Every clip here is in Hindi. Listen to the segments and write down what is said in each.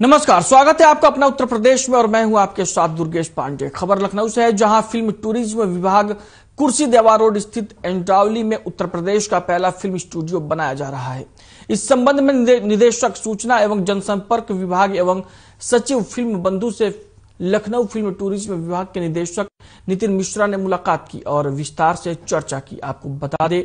नमस्कार, स्वागत है आपका अपना उत्तर प्रदेश में और मैं हूं आपके साथ दुर्गेश पांडे। खबर लखनऊ से है, जहां फिल्म टूरिज्म विभाग कुर्सी देवा रोड स्थित एंटावली में उत्तर प्रदेश का पहला फिल्म स्टूडियो बनाया जा रहा है। इस संबंध में निदेशक सूचना एवं जनसंपर्क विभाग एवं सचिव फिल्म बंधु से लखनऊ फिल्म टूरिज्म विभाग के निदेशक नितिन मिश्रा ने मुलाकात की और विस्तार से चर्चा की। आपको बता दें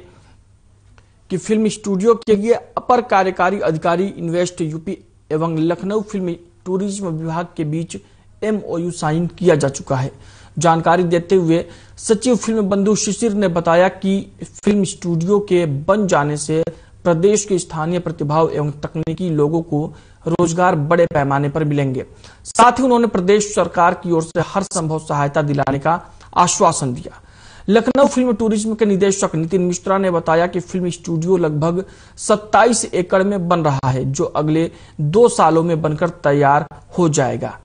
कि फिल्म स्टूडियो के लिए अपर कार्यकारी अधिकारी इन्वेस्ट यूपी एवं लखनऊ फिल्म टूरिज्म विभाग के बीच MOU साइन किया जा चुका है। जानकारी देते हुए सचिव फिल्म बंधु शिशिर ने बताया कि फिल्म स्टूडियो के बन जाने से प्रदेश के स्थानीय प्रतिभाओं एवं तकनीकी लोगों को रोजगार बड़े पैमाने पर मिलेंगे। साथ ही उन्होंने प्रदेश सरकार की ओर से हर संभव सहायता दिलाने का आश्वासन दिया। लखनऊ फिल्म टूरिज्म के निदेशक नितिन मिश्रा ने बताया कि फिल्म स्टूडियो लगभग 27 एकड़ में बन रहा है, जो अगले 2 सालों में बनकर तैयार हो जाएगा।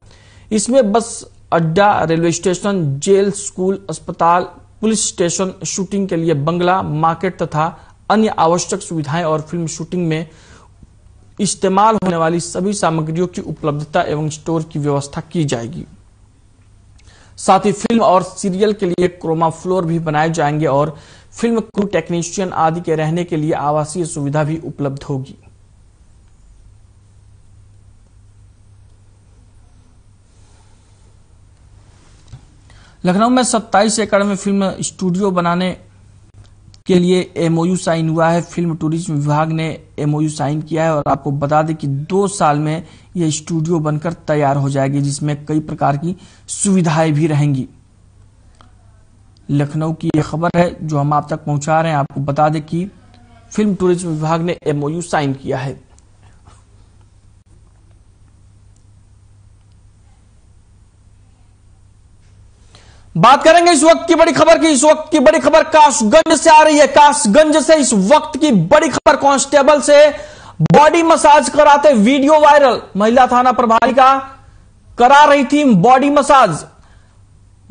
इसमें बस अड्डा, रेलवे स्टेशन, जेल, स्कूल, अस्पताल, पुलिस स्टेशन, शूटिंग के लिए बंगला, मार्केट तथा अन्य आवश्यक सुविधाएं और फिल्म शूटिंग में इस्तेमाल होने वाली सभी सामग्रियों की उपलब्धता एवं स्टोर की व्यवस्था की जाएगी। साथ ही फिल्म और सीरियल के लिए क्रोमा फ्लोर भी बनाए जाएंगे और फिल्म क्रू, टेक्नीशियन आदि के रहने के लिए आवासीय सुविधा भी उपलब्ध होगी। लखनऊ में 27 एकड़ में फिल्म स्टूडियो बनाने के लिए MOU साइन हुआ है। फिल्म टूरिज्म विभाग ने MOU साइन किया है और आपको बता दें कि 2 साल में यह स्टूडियो बनकर तैयार हो जाएगी, जिसमें कई प्रकार की सुविधाएं भी रहेंगी। लखनऊ की यह खबर है जो हम आप तक पहुंचा रहे हैं। आपको बता दें कि फिल्म टूरिज्म विभाग ने MOU साइन किया है। बात करेंगे इस वक्त की बड़ी खबर की। इस वक्त की बड़ी खबर कासगंज से आ रही है। कासगंज से इस वक्त की बड़ी खबर, कांस्टेबल से बॉडी मसाज कराते वीडियो वायरल। महिला थाना प्रभारी का करा रही थी बॉडी मसाज,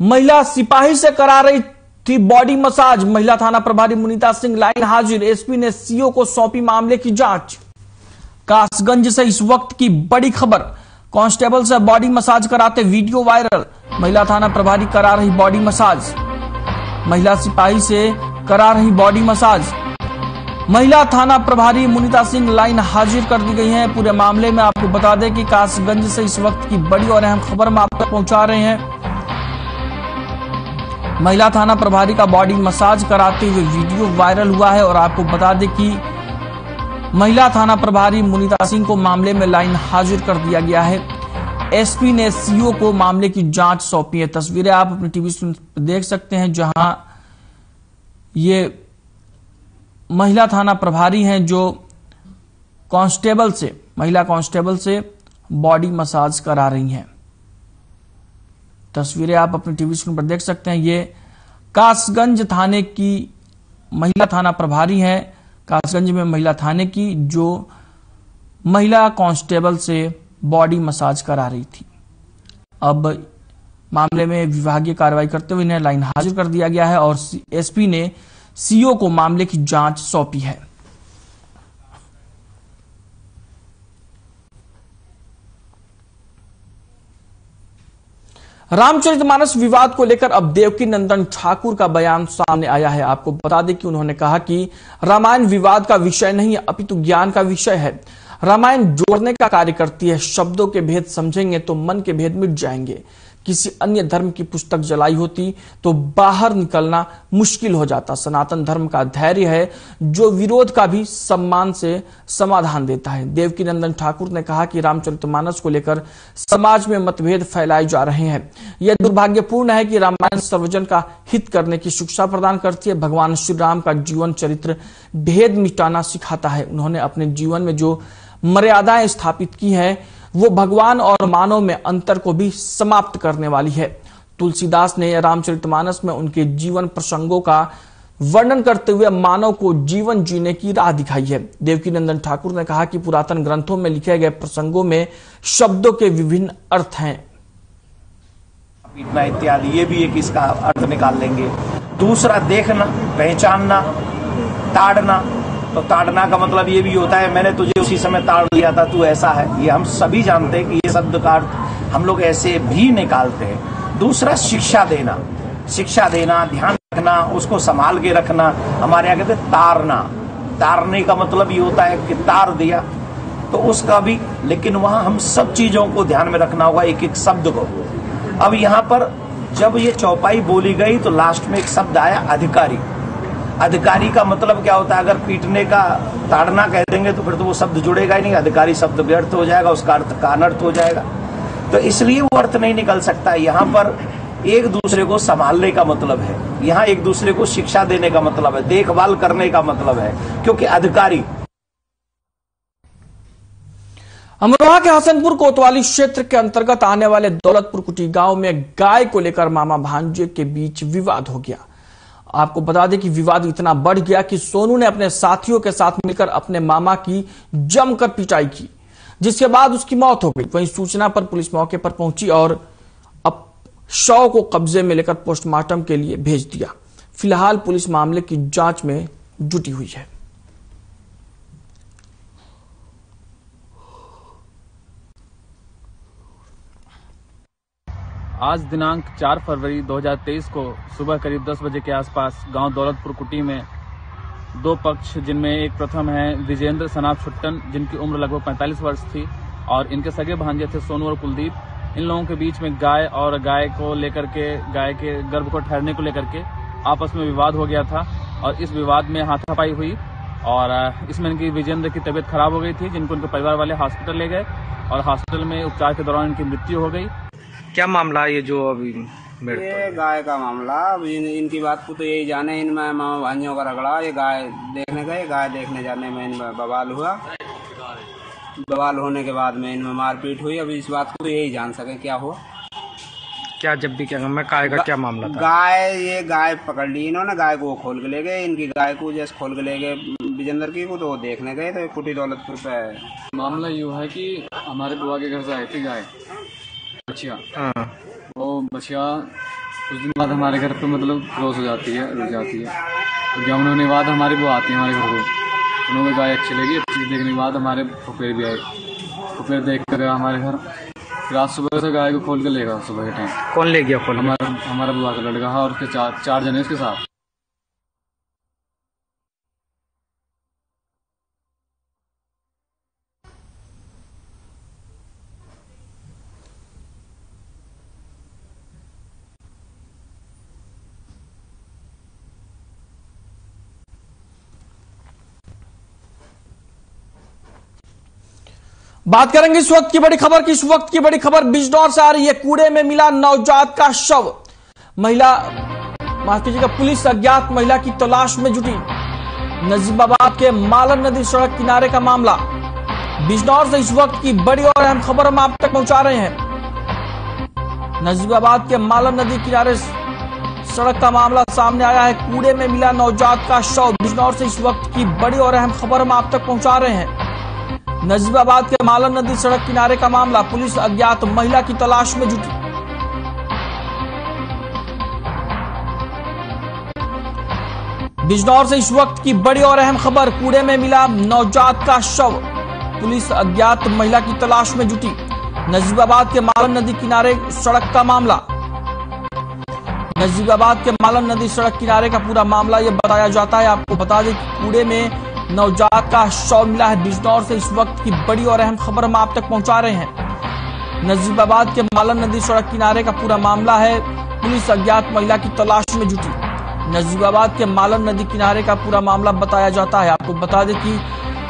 महिला सिपाही से करा रही थी बॉडी मसाज। महिला थाना प्रभारी मुनीता सिंह लाइन हाजिर। SP ने CO को सौंपी मामले की जांच। कासगंज से इस वक्त की बड़ी खबर, कांस्टेबल से बॉडी मसाज कराते वीडियो वायरल। महिला थाना प्रभारी करा रही बॉडी मसाज, महिला सिपाही से करा रही बॉडी मसाज। महिला थाना प्रभारी मुनीता सिंह लाइन हाजिर कर दी गई हैं। पूरे मामले में आपको बता दें कि कासगंज से इस वक्त की बड़ी और अहम खबर हम आप तक पहुंचा रहे हैं। महिला थाना प्रभारी का बॉडी मसाज कराते हुए वीडियो वायरल हुआ है और आपको बता दें कि महिला थाना प्रभारी मुनीता सिंह को मामले में लाइन हाजिर कर दिया गया है। SP ने CO को मामले की जांच सौंपी है। तस्वीरें आप अपने टीवी स्क्रीन पर देख सकते हैं, जहां ये महिला थाना प्रभारी हैं जो महिला कांस्टेबल से बॉडी मसाज करा रही हैं। तस्वीरें आप अपने टीवी स्क्रीन पर देख सकते हैं। ये कासगंज थाने की महिला थाना प्रभारी हैं, कासगंज में महिला थाने की, जो महिला कांस्टेबल से बॉडी मसाज करा रही थी। अब मामले में विभागीय कार्रवाई करते हुए इन्हें लाइन हाजिर कर दिया गया है और SP ने CO को मामले की जांच सौंपी है। रामचरितमानस विवाद को लेकर अब देवकीनंदन ठाकुर का बयान सामने आया है। आपको बता दें कि उन्होंने कहा कि रामायण विवाद का विषय नहीं है, अपितु ज्ञान का विषय है। रामायण जोड़ने का कार्य करती है। शब्दों के भेद समझेंगे तो मन के भेद मिट जाएंगे। किसी अन्य धर्म की पुस्तक जलाई होती तो बाहर निकलना मुश्किल हो जाता। सनातन धर्म का धैर्य है जो विरोध का भी सम्मान से समाधान देता है। देवकीनंदन ठाकुर ने कहा कि रामचरितमानस को लेकर समाज में मतभेद फैलाए जा रहे हैं। यह दुर्भाग्यपूर्ण है कि रामायण सर्वजन का हित करने की शिक्षा प्रदान करती है। भगवान श्री राम का जीवन चरित्र भेद मिटाना सिखाता है। उन्होंने अपने जीवन में जो मर्यादाएं स्थापित की हैं, वो भगवान और मानव में अंतर को भी समाप्त करने वाली है। तुलसीदास ने रामचरितमानस में उनके जीवन प्रसंगों का वर्णन करते हुए मानव को जीवन जीने की राह दिखाई है। देवकीनंदन ठाकुर ने कहा कि पुरातन ग्रंथों में लिखे गए प्रसंगों में शब्दों के विभिन्न अर्थ हैं। पीटना इत्यादि ये भी एक इसका अर्थ निकाल लेंगे। दूसरा, देखना, पहचानना, ताड़ना, तो ताड़ना का मतलब ये भी होता है मैंने तुझे उसी समय ताड़ लिया था, तू ऐसा है। ये हम सभी जानते हैं कि ये शब्द का अर्थ हम लोग ऐसे भी निकालते हैं। दूसरा, शिक्षा देना, ध्यान रखना, उसको संभाल के रखना। हमारे यहाँ कहते तारना, तारने का मतलब ये होता है कि तार दिया, तो उसका भी। लेकिन वहां हम सब चीजों को ध्यान में रखना होगा, एक एक शब्द को। अब यहाँ पर जब ये चौपाई बोली गई तो लास्ट में एक शब्द आया अधिकारी। अधिकारी का मतलब क्या होता है? अगर पीटने का ताड़ना कह देंगे तो फिर तो वो शब्द जुड़ेगा ही नहीं, अधिकारी शब्द व्यर्थ हो जाएगा, उसका अर्थ का अनर्थ हो जाएगा। तो इसलिए वो अर्थ नहीं निकल सकता। यहाँ पर एक दूसरे को संभालने का मतलब है, यहाँ एक दूसरे को शिक्षा देने का मतलब है, देखभाल करने का मतलब है, क्योंकि अधिकारी। अमरोहा के हसनपुर कोतवाली क्षेत्र के अंतर्गत आने वाले दौलतपुर कुटी गांव में गाय को लेकर मामा भांजे के बीच विवाद हो गया। आपको बता दें कि विवाद इतना बढ़ गया कि सोनू ने अपने साथियों के साथ मिलकर अपने मामा की जमकर पिटाई की, जिसके बाद उसकी मौत हो गई। वहीं सूचना पर पुलिस मौके पर पहुंची और अब शव को कब्जे में लेकर पोस्टमार्टम के लिए भेज दिया। फिलहाल पुलिस मामले की जांच में जुटी हुई है। आज दिनांक 4 फरवरी 2023 को सुबह करीब 10 बजे के आसपास गांव दौलतपुर कुटी में दो पक्ष, जिनमें एक प्रथम है विजेंद्र सनाब छुट्टन, जिनकी उम्र लगभग 45 वर्ष थी, और इनके सगे भांजे थे सोनू और कुलदीप। इन लोगों के बीच में गाय और गाय के गर्भ को ठहरने को लेकर के आपस में विवाद हो गया था, और इस विवाद में हाथापाई हुई, और इसमें इनकी विजेंद्र की तबीयत खराब हो गई थी, जिनको उनके परिवार वाले हॉस्पिटल ले गए, और हॉस्पिटल में उपचार के दौरान इनकी मृत्यु हो गई। क्या मामला है ये जो अभी ये गाय का मामला? अब इनकी बात को तो यही जाने, इनमें मामा भांजियों का रगड़ा। ये गाय देखने गए, गाय देखने जाने में इनमें बवाल हुआ। बवाल होने के बाद में इनमें मारपीट हुई। अभी इस बात को तो यही जान सके क्या हुआ। क्या जब भी क्या मैं गाय का क्या मामला था? ये गाय पकड़ ली इन्होंने, गाय को खोल के ले गए। इनकी गाय को जैसे खोल के ले गए विजेंद्र की को, तो वो देखने गए थे कुटी दौलतपुर पे। मामला यूँ है कि हमारे बुआ के घर से आई थी गाय बछिया। वो बछिया कुछ दिन बाद हमारे घर पे मतलब क्रॉस हो जाती है, रुक जाती है। तो जब उन्होंने बाद हमारी बुआ आती है हमारे घर को, उन्होंने गाय अच्छी लगी। अच्छी देखने के बाद हमारे फुफेर भी आए, फुफेर देख कर हमारे घर। फिर आज सुबह से गाय को खोल के ले गया। सुबह के टाइम कौन ले गया खोल? हमारा बुआ का लड़का है और उसके चार जने उसके साथ। बात करेंगे इस वक्त की बड़ी खबर की। इस वक्त की बड़ी खबर बिजनौर से आ रही है। कूड़े में मिला नवजात का शव। पुलिस अज्ञात महिला की तलाश में जुटी। नजीबाबाद के मालन नदी सड़क किनारे का मामला। बिजनौर से इस वक्त की बड़ी और अहम खबर हम आप तक पहुंचा रहे हैं। नजीबाबाद के मालन नदी किनारे सड़क का मामला सामने आया है। कूड़े में मिला नवजात का शव। बिजनौर से इस वक्त की बड़ी और अहम खबर हम आप तक पहुंचा रहे हैं। नजीबाबाद के मालन नदी सड़क किनारे का मामला। पुलिस अज्ञात महिला की तलाश में जुटी। बिजनौर से इस वक्त की बड़ी और अहम खबर। कूड़े में मिला नवजात का शव। पुलिस अज्ञात महिला की तलाश में जुटी। नजीबाबाद के मालन नदी किनारे सड़क का मामला। नजीबाबाद के मालन नदी सड़क किनारे का पूरा मामला यह बताया जाता है। आपको बता दें कि कूड़े में नवजात का शव मिला है। बिजनौर से इस वक्त की बड़ी और अहम खबर हम आप तक पहुंचा रहे हैं। नजीबाबाद के मालन नदी सड़क किनारे का पूरा मामला है। पुलिस अज्ञात महिला की तलाश में जुटी। नजीबाबाद के मालन नदी किनारे का पूरा मामला बताया जाता है। आपको बता दें कि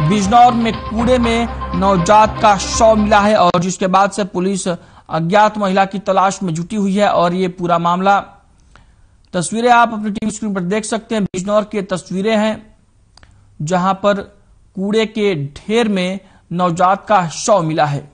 बिजनौर में कूड़े में नवजात का शव मिला है, और जिसके बाद से पुलिस अज्ञात महिला की तलाश में जुटी हुई है। और ये पूरा मामला, तस्वीरें आप अपनी टीवी स्क्रीन पर देख सकते हैं। बिजनौर की तस्वीरें हैं जहां पर कूड़े के ढेर में नवजात का शव मिला है।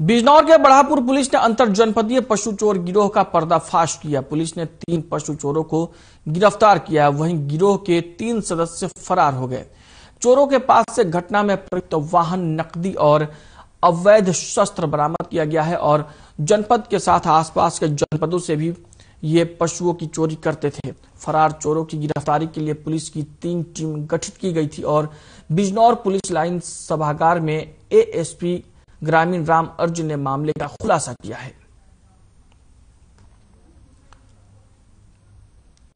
बिजनौर के बढ़ापुर पुलिस ने अंतर जनपदीय पशु चोर गिरोह का पर्दाफाश किया। पुलिस ने 3 पशु चोरों को गिरफ्तार किया। वहीं गिरोह के 3 सदस्य फरार हो गए। चोरों के पास से घटना में प्रयुक्त वाहन, नकदी और अवैध शस्त्र बरामद किया गया है और जनपद के साथ आसपास के जनपदों से भी ये पशुओं की चोरी करते थे। फरार चोरों की गिरफ्तारी के लिए पुलिस की 3 टीम गठित की गई थी और बिजनौर पुलिस लाइन सभागार में एएसपी ग्रामीण राम अर्जुन ने मामले का खुलासा किया है।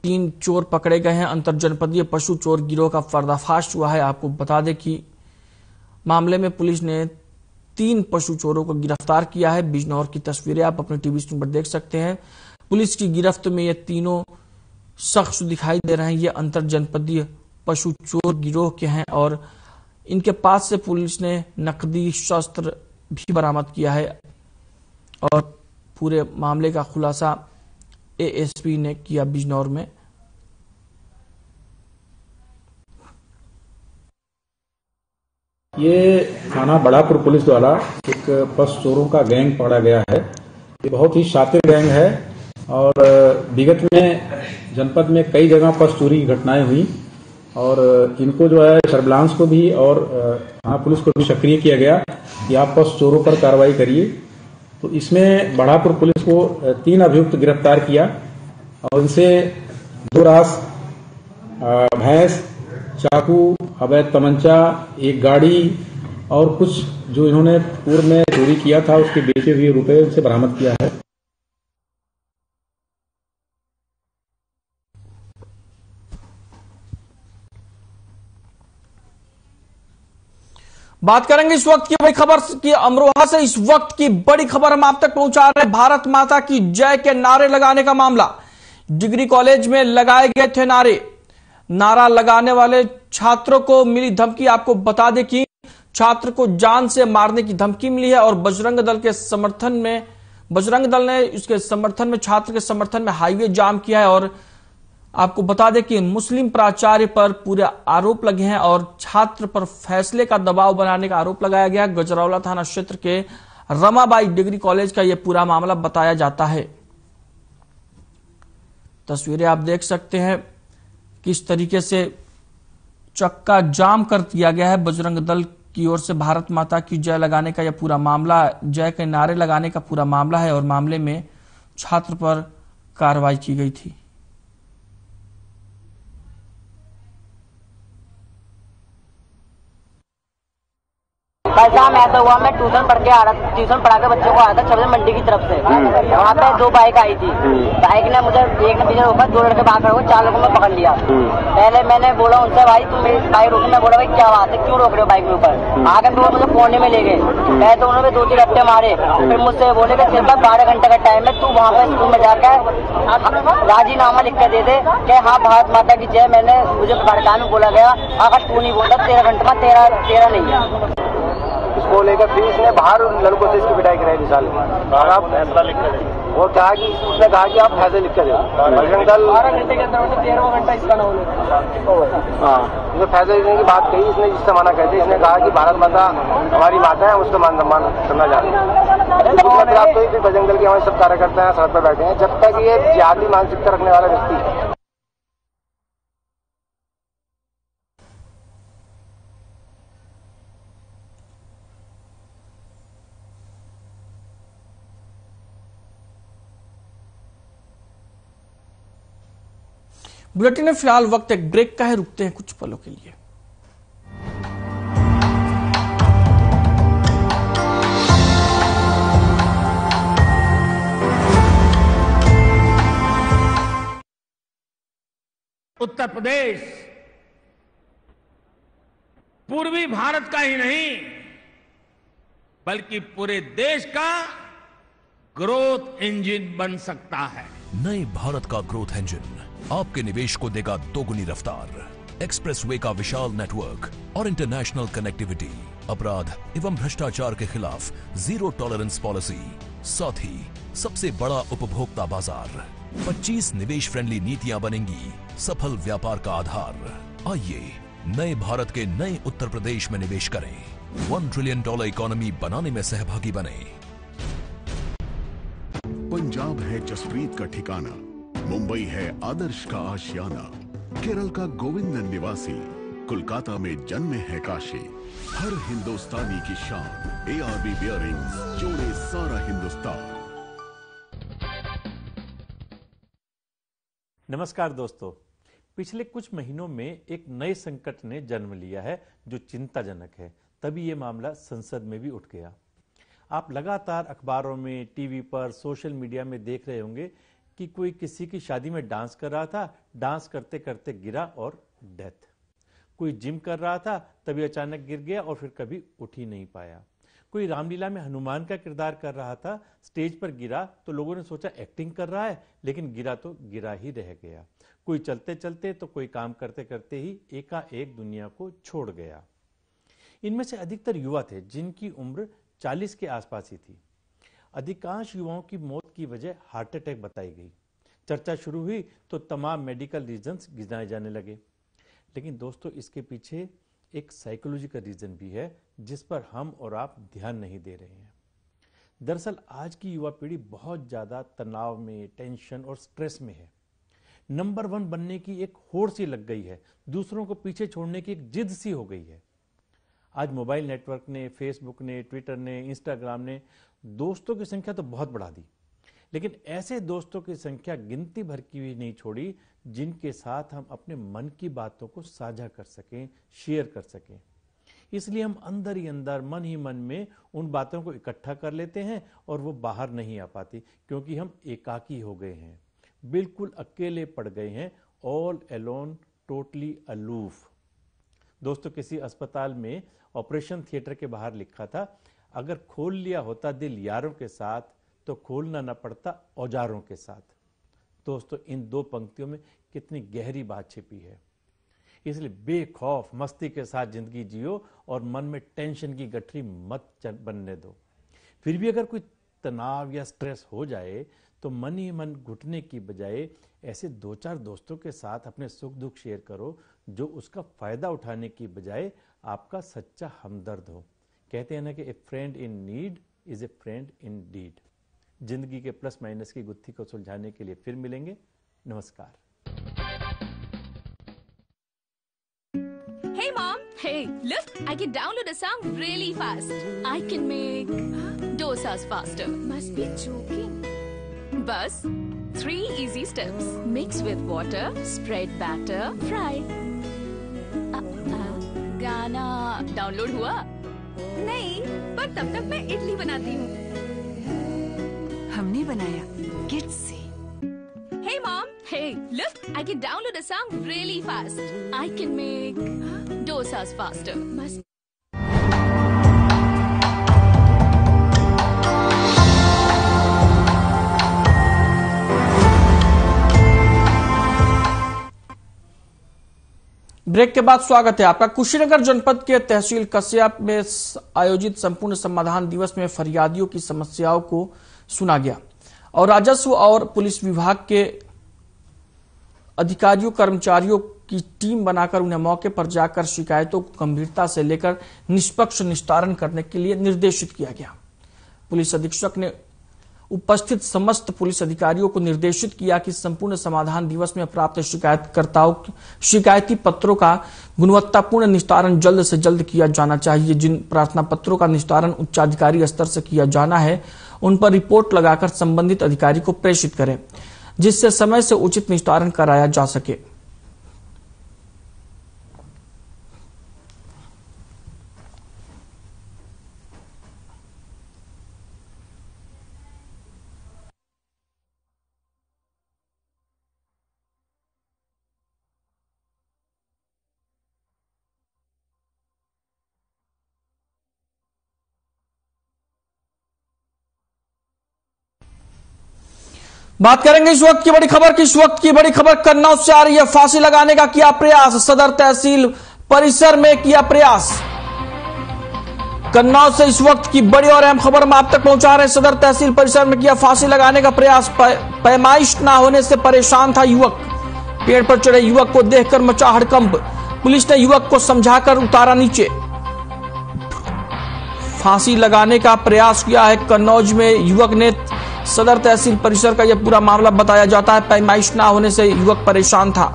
3 चोर पकड़े गए हैं। अंतर जनपदीय पशु चोर गिरोह का पर्दाफाश हुआ है। आपको बता दें कि मामले में पुलिस ने 3 पशु चोरों को गिरफ्तार किया है। बिजनौर की तस्वीरें आप अपने टीवी स्क्रीन पर देख सकते हैं। पुलिस की गिरफ्त में ये तीनों शख्स दिखाई दे रहे हैं। ये अंतर जनपदीय पशु चोर गिरोह के हैं और इनके पास से पुलिस ने नकदी, शस्त्र भी बरामद किया है और पूरे मामले का खुलासा एएसपी ने किया बिजनौर में। ये थाना बड़ापुर पुलिस द्वारा एक पशु चोरों का गैंग पकड़ा गया है। ये बहुत ही शातिर गैंग है और विगत में जनपद में कई जगह पशु चोरी की घटनाएं हुई और इनको जो है सर्विलांस को भी और थाना पुलिस को भी सक्रिय किया गया कि आप पशु चोरों पर कार्रवाई करिए। तो इसमें बड़ापुर पुलिस को 3 अभियुक्त गिरफ्तार किया और इनसे 2 रास भैंस, चाकू, अवैध तमंचा, एक गाड़ी और कुछ जो इन्होंने पूर्व में चोरी किया था उसके बेचे हुए रुपए से बरामद किया है। बात करेंगे इस वक्त की बड़ी खबर की। अमरोहा से इस वक्त की बड़ी खबर हम आप तक पहुंचा रहे हैं। भारत माता की जय के नारे लगाने का मामला। डिग्री कॉलेज में लगाए गए थे नारे। नारा लगाने वाले छात्रों को मिली धमकी। आपको बता दें कि छात्र को जान से मारने की धमकी मिली है और बजरंग दल ने उसके समर्थन में, छात्र के समर्थन में हाईवे जाम किया है और आपको बता दें कि मुस्लिम प्राचार्य पर पूरे आरोप लगे हैं और छात्र पर फैसले का दबाव बनाने का आरोप लगाया गया। गजरौला थाना क्षेत्र के रमाबाई डिग्री कॉलेज का यह पूरा मामला बताया जाता है। तस्वीरें आप देख सकते हैं किस तरीके से चक्का जाम कर दिया गया है। बजरंग दल की ओर से भारत माता की जय लगाने का यह पूरा मामला, जय के नारे लगाने का पूरा मामला है और मामले में छात्र पर कार्रवाई की गई थी। जाम ऐसा हुआ, मैं ट्यूशन पढ़ा के बच्चों को आया था छब्बीस मंडी की तरफ से। वहाँ पे 2 बाइक आई थी। बाइक ने मुझे एक ने पीछे रोका, 2 लड़के भाग रहे हो, 4 लोगों में पकड़ लिया। पहले मैंने बोला उनसे, भाई तुम मेरी बाइक रोकी। मैं बोला भाई क्या बात है, क्यों रोक रहे हो बाइक के ऊपर? आगे फिर वो मुझे कोने में ले गए। पहले तो उन्होंने 2-3 रट्टे मारे, फिर मुझसे बोले कि सिर्फ 12 घंटे का टाइम है, तू वहाँ पे स्कूल में जाकर राजीनामा लिख के दे दे कि हाँ भारत माता की जय। मैंने मुझे भड़काने में बोला गया, अगर तू नहीं बोलता 13 घंटे में तेरा नहीं है। इसको लेकर फिर इसने बाहर लड़कों से इसकी पिटाई कराई निशाल और आप फैसला लिख कर वो कहा कि उसने कहा कि आप फैसले लिख कर दो। बजरंग दल 12 घंटे के अंदर 13वां घंटा इसका ना होने। हाँ, इसने फैसले लिखने की बात कही। इसने जिससे मना कहते, इसने कहा कि भारत माता हमारी माता है, उसका मान सम्मान करना चाहते हैं। आप तो फिर बजरंग दल के हमारे सब कार्यकर्ता हैं, सड़क पर बैठे हैं। जब तक ये जिहादी मानसिकता रखने वाला व्यक्ति है, बुलेटिन में फिलहाल वक्त एक ब्रेक का है, रुकते हैं कुछ पलों के लिए। उत्तर प्रदेश पूर्वी भारत का ही नहीं बल्कि पूरे देश का ग्रोथ इंजन बन सकता है। नए भारत का ग्रोथ इंजन आपके निवेश को देगा दोगुनी रफ्तार। एक्सप्रेसवे का विशाल नेटवर्क और इंटरनेशनल कनेक्टिविटी, अपराध एवं भ्रष्टाचार के खिलाफ 0 टॉलरेंस पॉलिसी, साथ ही सबसे बड़ा उपभोक्ता बाजार। 25 निवेश फ्रेंडली नीतियां बनेंगी सफल व्यापार का आधार। आइए नए भारत के नए उत्तर प्रदेश में निवेश करें। $1 ट्रिलियन इकोनॉमी बनाने में सहभागी बने। पंजाब है जसप्रीत का ठिकाना, मुंबई है आदर्श का आशियाना, केरल का गोविंदन निवासी, कोलकाता में जन्मे है काशी। हर हिंदुस्तानी की शान ARB बियरिंग्स जोड़े सारा हिंदुस्तान। नमस्कार दोस्तों, पिछले कुछ महीनों में एक नए संकट ने जन्म लिया है जो चिंताजनक है। तभी ये मामला संसद में भी उठ गया। आप लगातार अखबारों में, टीवी पर, सोशल मीडिया में देख रहे होंगे कि कोई किसी की शादी में डांस कर रहा था, डांस करते करते गिरा और डेथ। कोई जिम कर रहा था, तभी अचानक गिर गया और फिर कभी उठ ही नहीं पाया। कोई रामलीला में हनुमान का किरदार कर रहा था, स्टेज पर गिरा तो लोगों ने सोचा एक्टिंग कर रहा है, लेकिन गिरा तो गिरा ही रह गया। कोई चलते चलते तो कोई काम करते करते ही एकाएक दुनिया को छोड़ गया। इनमें से अधिकतर युवा थे जिनकी उम्र 40 के आसपास ही थी। अधिकांश युवाओं की मौत की वजह हार्ट अटैक बताई गई। चर्चा शुरू हुई तो तमाम मेडिकल रीजंस गिनाए जाने लगे। लेकिन दोस्तों, इसके पीछे एक साइकोलॉजिकल रीजन भी है जिस पर हम और आप ध्यान नहीं दे रहे हैं। दरअसल आज की युवा पीढ़ी बहुत ज्यादा तनाव में, टेंशन और स्ट्रेस में है। नंबर 1 बनने की एक होड़ सी लग गई है, दूसरों को पीछे छोड़ने की एक जिद सी हो गई है। आज मोबाइल नेटवर्क ने, फेसबुक ने, ट्विटर ने, इंस्टाग्राम ने दोस्तों की संख्या तो बहुत बढ़ा दी, लेकिन ऐसे दोस्तों की संख्या गिनती भर की भी नहीं छोड़ी जिनके साथ हम अपने मन की बातों को साझा कर सकें, शेयर कर सकें। इसलिए हम अंदर ही अंदर, मन ही मन में उन बातों को इकट्ठा कर लेते हैं और वो बाहर नहीं आ पाती, क्योंकि हम एकाकी हो गए हैं, बिल्कुल अकेले पड़ गए हैं, ऑल अलोन, टोटली अलूफ। दोस्तों, किसी अस्पताल में ऑपरेशन थिएटर के बाहर लिखा था, अगर खोल लिया होता दिल यारों के साथ तो खोलना न पड़ता औजारों के साथ। दोस्तों, इन 2 पंक्तियों में कितनी गहरी बात छिपी है। इसलिए बेखौफ मस्ती के साथ जिंदगी जियो और मन में टेंशन की गठरी मत बनने दो। फिर भी अगर कोई तनाव या स्ट्रेस हो जाए तो मन ही मन घुटने की बजाय ऐसे 2-4 दोस्तों के साथ अपने सुख दुख शेयर करो जो उसका फायदा उठाने की बजाय आपका सच्चा हमदर्द हो। कहते हैं ना कि a friend in need is a friend indeed. जिंदगी के प्लस माइनस की गुत्थी को सुलझाने के लिए फिर मिलेंगे। नमस्कार। Hey mom, hey, look, I can download a song really fast. I can make dosas faster. Must be joking. Bus, 3 easy steps. Mix with water, spread batter, fry. गाना डाउनलोड हुआ? नहीं, पर तब तक मैं इडली बनाती हूँ। हमने बनाया किड्स से। Hey mom, hey, look, I can download a song really fast. I can make dosas faster. Must break के बाद स्वागत है आपका। कुशीनगर जनपद के तहसील कस्या में आयोजित संपूर्ण समाधान दिवस में फरियादियों की समस्याओं को सुना गया और राजस्व और पुलिस विभाग के अधिकारियों, कर्मचारियों की टीम बनाकर उन्हें मौके पर जाकर शिकायतों को गंभीरता से लेकर निष्पक्ष निस्तारण करने के लिए निर्देशित किया गया। पुलिस अधीक्षक ने उपस्थित समस्त पुलिस अधिकारियों को निर्देशित किया कि संपूर्ण समाधान दिवस में प्राप्त शिकायती पत्रों का गुणवत्तापूर्ण निस्तारण जल्द से जल्द किया जाना चाहिए। जिन प्रार्थना पत्रों का निस्तारण उच्चाधिकारी स्तर से किया जाना है, उन पर रिपोर्ट लगाकर संबंधित अधिकारी को प्रेषित करें, जिससे समय से उचित निस्तारण कराया जा सके। बात करेंगे इस वक्त की बड़ी खबर की। इस वक्त की बड़ी खबर कन्नौज से आ रही है। फांसी लगाने का किया प्रयास, सदर तहसील परिसर में किया प्रयास। कन्नौज से इस वक्त की बड़ी और अहम खबर हम आप तक पहुंचा रहे हैं। सदर तहसील परिसर में किया फांसी लगाने का प्रयास। पैमाइश ना होने से परेशान था युवक। पेड़ पर चढ़े युवक को देखकर मचा हड़कंप। पुलिस ने युवक को समझाकर उतारा नीचे। फांसी लगाने का प्रयास किया है कन्नौज में युवक ने। सदर तहसील परिसर का यह पूरा मामला बताया जाता है। पैमाइश ना होने से युवक परेशान था।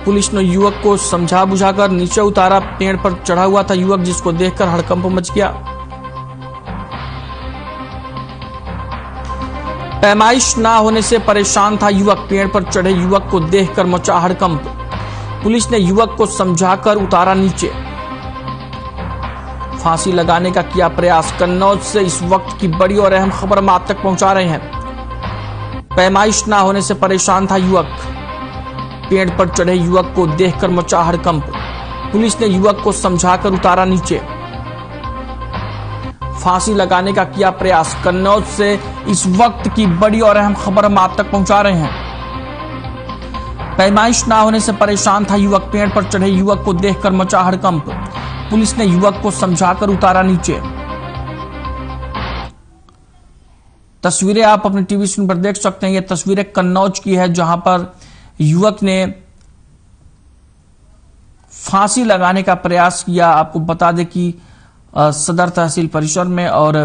पुलिस ने युवक को समझा बुझाकर नीचे उतारा। पेड़ पर चढ़ा हुआ था युवक, जिसको देखकर हड़कंप मच गया। पैमाइश ना होने से परेशान था युवक। पेड़ पर चढ़े युवक को देखकर मचा हड़कंप। पुलिस ने युवक को समझाकर उतारा नीचे। फांसी लगाने का किया प्रयास। कन्नौज से इस वक्त की बड़ी और अहम खबर हम आप तक पहुंचा रहे हैं। पैमाइश ना होने से परेशान था युवक। पेड़ पर चढ़े युवक को देखकर मचा हड़कंप। पुलिस ने युवक को समझाकर उतारा नीचे। फांसी लगाने का किया प्रयास। कन्नौज से इस वक्त की बड़ी और अहम खबर हम आप तक पहुंचा रहे हैं। पैमाइश ना होने से परेशान था युवक। पेड़ पर चढ़े युवक को देखकर मचा हड़कंप। पुलिस ने युवक को समझाकर उतारा नीचे। तस्वीरें आप अपने टीवी स्क्रीन पर देख सकते हैं। ये तस्वीरें कन्नौज की है, जहां पर युवक ने फांसी लगाने का प्रयास किया। आपको बता दें कि सदर तहसील परिसर में और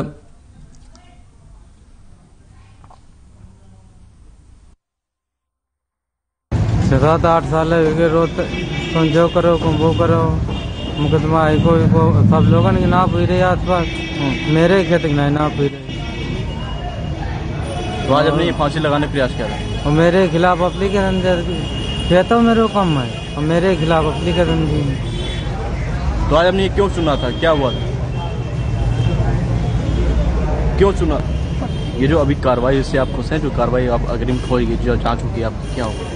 सात 8 साल रोज समझो करो वो करो मुकदमा है को सब लोगों के ना पी रहे आसपास मेरे खेत ना पी रहे। तो आज अपने फांसी लगाने का प्रयास किया था और मेरे खिलाफ एप्लीकेशन कहता हूँ मेरे को कम है और मेरे खिलाफ एप्लीकेशन दी। तो आज आपने क्यों चुना था, क्या हुआ था, क्यों चुना? ये जो अभी कार्रवाई इससे आप खुश हैं, जो कार्रवाई आप अग्रिम होगी, जो जांच होगी, आप क्या होगा?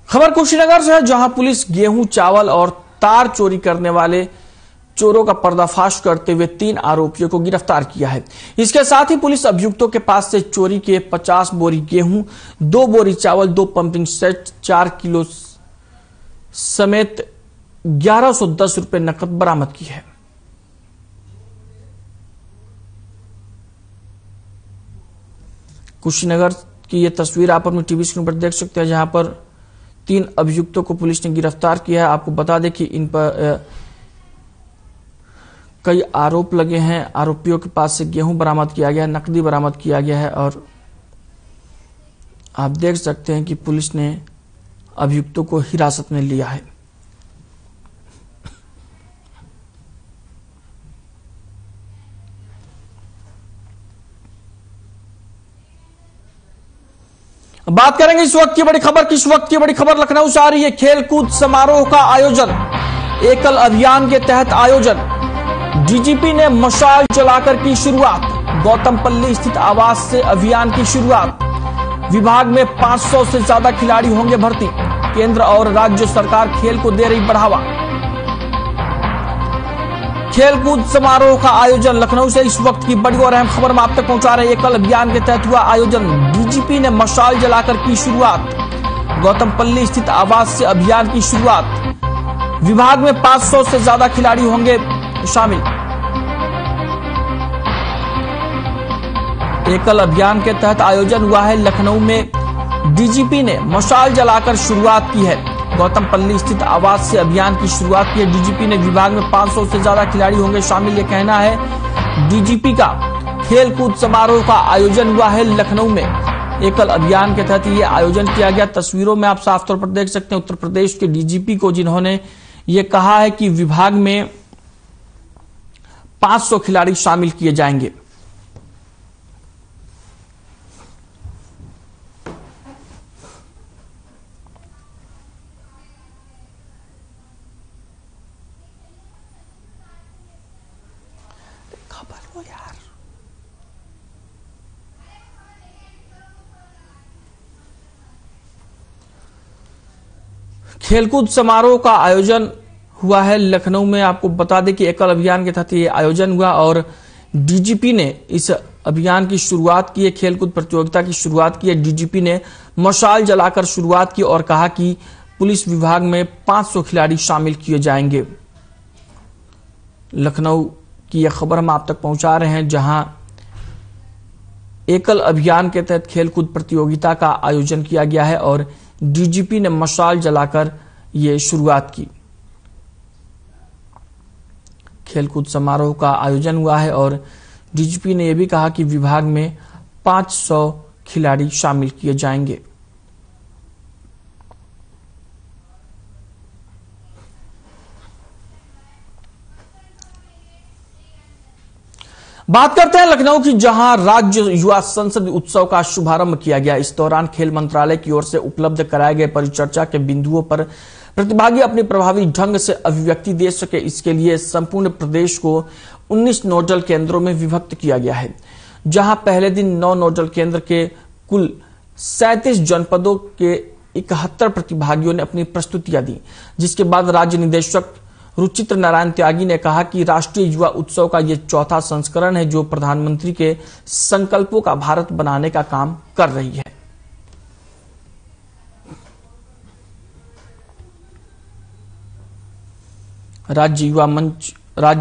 खबर कुशीनगर से है, जहां पुलिस गेहूं, चावल और तार चोरी करने वाले चोरों का पर्दाफाश करते हुए 3 आरोपियों को गिरफ्तार किया है। इसके साथ ही पुलिस अभियुक्तों के पास से चोरी के 50 बोरी गेहूं, 2 बोरी चावल, 2 पंपिंग सेट, 4 किलो समेत 1110 रुपए नकद बरामद की है। कुशीनगर की यह तस्वीर आप अपनी टीवी स्क्रीन पर देख सकते हैं, जहां पर 3 अभियुक्तों को पुलिस ने गिरफ्तार किया है। आपको बता दें कि इन पर कई आरोप लगे हैं। आरोपियों के पास से गेहूं बरामद किया गया है, नकदी बरामद किया गया है और आप देख सकते हैं कि पुलिस ने अभियुक्तों को हिरासत में लिया है। बात करेंगे इस वक्त की बड़ी खबर की। इस वक्त की बड़ी खबर लखनऊ से आ रही है। खेलकूद समारोह का आयोजन, एकल अभियान के तहत आयोजन। डीजीपी ने मशाल जलाकर की शुरुआत। गौतमपल्ली स्थित आवास से अभियान की शुरुआत। विभाग में 500 से ज्यादा खिलाड़ी होंगे भर्ती। केंद्र और राज्य सरकार खेल को दे रही बढ़ावा। खेलकूद समारोह का आयोजन। लखनऊ से इस वक्त की बड़ी और अहम खबर हम आप तक पहुंचा रहे हैं। एकल अभियान के तहत हुआ आयोजन। डीजीपी ने मशाल जलाकर की शुरुआत। गौतमपल्ली स्थित आवास से अभियान की शुरुआत। विभाग में 500 से ज्यादा खिलाड़ी होंगे शामिल। एकल अभियान के तहत आयोजन हुआ है। लखनऊ में डीजीपी ने मशाल जलाकर शुरुआत की है। गौतमपल्ली स्थित आवास से अभियान की शुरुआत की है डीजीपी ने। विभाग में 500 से ज्यादा खिलाड़ी होंगे शामिल, यह कहना है डीजीपी का। खेलकूद समारोह का आयोजन हुआ है लखनऊ में। एकल अभियान के तहत यह आयोजन किया गया। तस्वीरों में आप साफ तौर पर देख सकते हैं उत्तर प्रदेश के डीजीपी को, जिन्होंने ये कहा है कि विभाग में 500 खिलाड़ी शामिल किए जाएंगे। खेलकूद समारोह का आयोजन हुआ है लखनऊ में। आपको बता दें कि एकल अभियान के तहत ये आयोजन हुआ और डीजीपी ने इस अभियान की शुरुआत की है। खेलकूद प्रतियोगिता की शुरुआत की है। डीजीपी ने मशाल जलाकर शुरुआत की और कहा कि पुलिस विभाग में 500 खिलाड़ी शामिल किए जाएंगे। लखनऊ की यह खबर हम आप तक पहुंचा रहे हैं, जहां एकल अभियान के तहत खेलकूद प्रतियोगिता का आयोजन किया गया है और डीजीपी ने मशाल जलाकर ये शुरुआत की। खेलकूद समारोह का आयोजन हुआ है और डीजीपी ने यह भी कहा कि विभाग में 500 खिलाड़ी शामिल किए जाएंगे। बात करते हैं लखनऊ की, जहां राज्य युवा संसद उत्सव का शुभारंभ किया गया। इस दौरान खेल मंत्रालय की ओर से उपलब्ध कराए गए परिचर्चा के बिंदुओं पर प्रतिभागी अपनी प्रभावी ढंग से अभिव्यक्ति दे सके, इसके लिए संपूर्ण प्रदेश को 19 नोडल केंद्रों में विभक्त किया गया है। जहां पहले दिन 9 नोडल केंद्र के कुल 37 जनपदों के 71 प्रतिभागियों ने अपनी प्रस्तुतियां दी, जिसके बाद राज्य निदेशक रुचित्र नारायण त्यागी ने कहा कि राष्ट्रीय युवा उत्सव का यह चौथा संस्करण है जो प्रधानमंत्री के संकल्पों का भारत बनाने का काम कर रही है। राज्य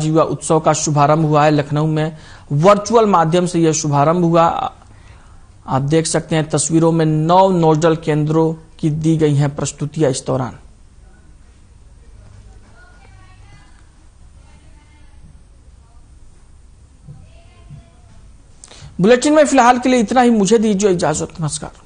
युवा उत्सव का शुभारंभ हुआ है। लखनऊ में वर्चुअल माध्यम से यह शुभारंभ हुआ। आप देख सकते हैं तस्वीरों में 9 नोडल केंद्रों की दी गई हैं प्रस्तुतियां इस दौरान। बुलेटिन में फिलहाल के लिए इतना ही। मुझे दीजिए इजाजत। नमस्कार।